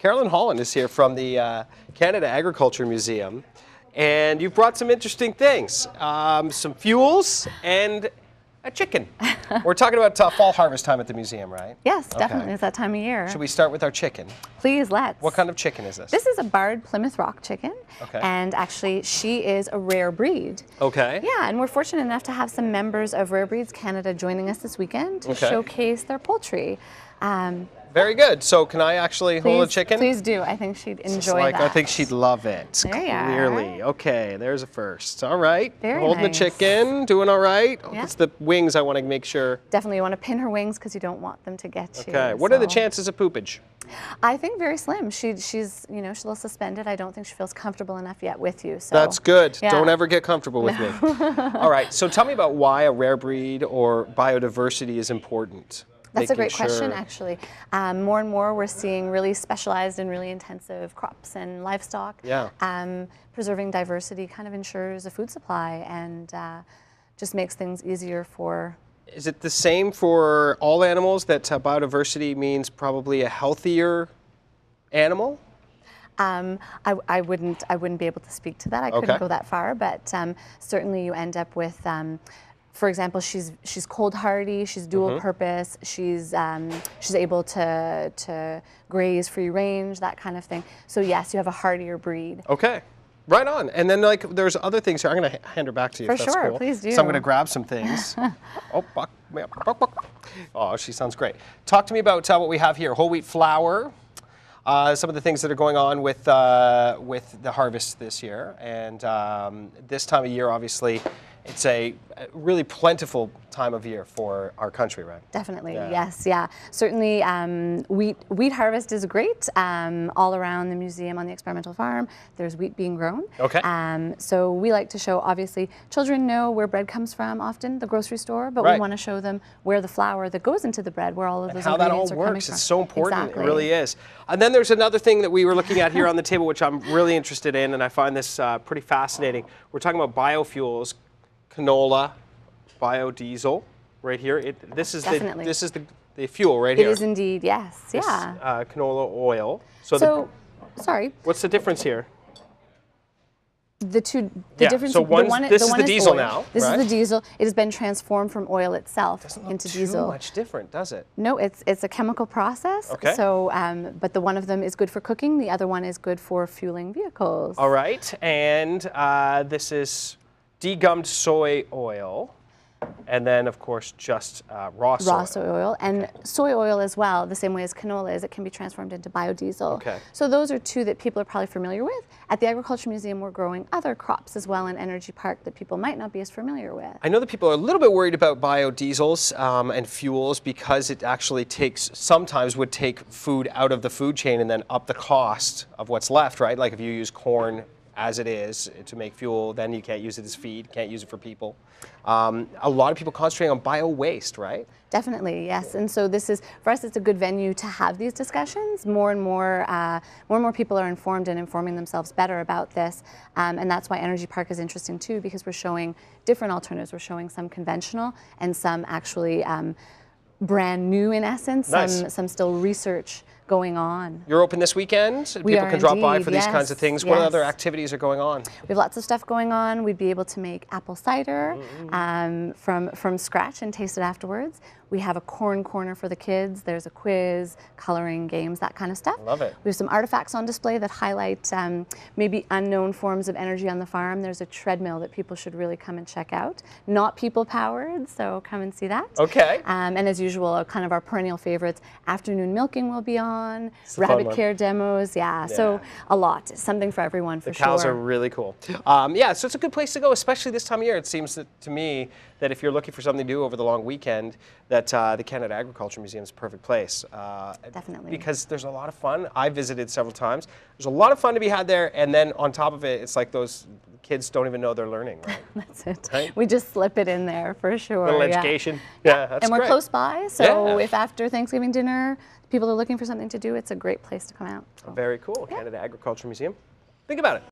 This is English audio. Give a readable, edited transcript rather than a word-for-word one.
Carolyn Holland is here from the Canada Agriculture Museum, and you've brought some interesting things, some fuels and a chicken. We're talking about fall harvest time at the museum, right? Yes, definitely. It's that time of year. Should we start with our chicken? Please, let's. What kind of chicken is this? This is a barred Plymouth Rock chicken. Okay. And actually, she is a rare breed. Okay. Yeah, and we're fortunate enough to have some members of Rare Breeds Canada joining us this weekend to showcase their poultry. Very good. So can I actually hold a chicken? Please do. I think she'd enjoy that. I think she'd love it. There you Clearly. are. Okay, there's a first. All right. Very Holding nice. the chicken, doing all right. Yeah. It's the wings I want to make sure. Definitely, you want to pin her wings because you don't want them to get you. Okay. What are the chances of poopage? I think very slim. She's she's a little suspended. I don't think she feels comfortable enough yet with you. So that's good. Yeah. Don't ever get comfortable with me. All right. So tell me about why a rare breed or biodiversity is important. That's a great question, actually. More and more, we're seeing really specialized and really intensive crops and livestock. Yeah. Preserving diversity kind of ensures a food supply and just makes things easier for. Is it the same for all animals that biodiversity means probably a healthier animal? I wouldn't be able to speak to that. I couldn't go that far, but certainly you end up with. For example, she's cold hardy. She's dual purpose. She's able to graze free range, that kind of thing. So yes, you have a hardier breed. Okay, right on. And then there's other things here. I'm going to hand her back to you. For if that's sure, cool. please do. So I'm going to grab some things. Oh, she sounds great. Talk to me about what we have here. Whole wheat flour. Some of the things that are going on with the harvest this year, and this time of year, obviously. It's a really plentiful time of year for our country, right? Definitely, yes, yeah. Certainly, wheat harvest is great. All around the museum on the experimental farm, there's wheat being grown. Okay. So we like to show, obviously, children know where bread comes from often, the grocery store, but we want to show them where the flour that goes into the bread, where all of those ingredients are coming from. How that all works. It's so important. Exactly. It really is. And then there's another thing that we were looking at here on the table, which I'm really interested in, and I find this pretty fascinating. We're talking about biofuels. Canola, biodiesel, right here. This is the fuel right here. It is indeed, yes, this, canola oil. Sorry. What's the difference here? The difference. So this is the diesel now. This is the diesel. It has been transformed from oil itself into diesel. Too much different, does it? No, it's a chemical process. Okay. So, but the one of them is good for cooking. The other one is good for fueling vehicles. All right, and this is degummed soy oil, and then of course just raw soy oil, and soy oil as well, the same way as canola is, it can be transformed into biodiesel. Okay. So those are two that people are probably familiar with. At the Agriculture Museum, we're growing other crops as well in Energy Park that people might not be as familiar with. I know that people are a little bit worried about biodiesels and fuels because it actually sometimes would take food out of the food chain and then up the cost of what's left, right? Like if you use corn as it is to make fuel, then you can't use it as feed, can't use it for people. A lot of people concentrating on bio-waste, right? Definitely, yes. And so this is, for us, it's a good venue to have these discussions. More and more people are informed and informing themselves better about this. And that's why Energy Park is interesting too, because we're showing different alternatives. We're showing some conventional and some actually brand new in essence, some still research going on. You're open this weekend? People can drop by for these kinds of things. What other activities are going on? We have lots of stuff going on. We'd be able to make apple cider from scratch and taste it afterwards. We have a corn corner for the kids. There's a quiz, coloring games, that kind of stuff. Love it. We have some artifacts on display that highlight maybe unknown forms of energy on the farm. There's a treadmill that people should really come and check out. Not people powered, so come and see that. Okay. And as usual, kind of our perennial favorites, afternoon milking will be on, rabbit care demos, so a lot. Something for everyone, for sure. The cows are really cool. Yeah, so it's a good place to go, especially this time of year. It seems to me that if you're looking for something to do over the long weekend, that the Canada Agriculture Museum is a perfect place. Definitely. Because there's a lot of fun. I visited several times. There's a lot of fun to be had there, and then on top of it, it's like those kids don't even know they're learning, right? That's it. Right? We just slip it in there, for sure. Little education. Yeah, that's and we're great. close by, so if after Thanksgiving dinner, people are looking for something to do, it's a great place to come out. Very cool. Canada Agriculture Museum. Think about it.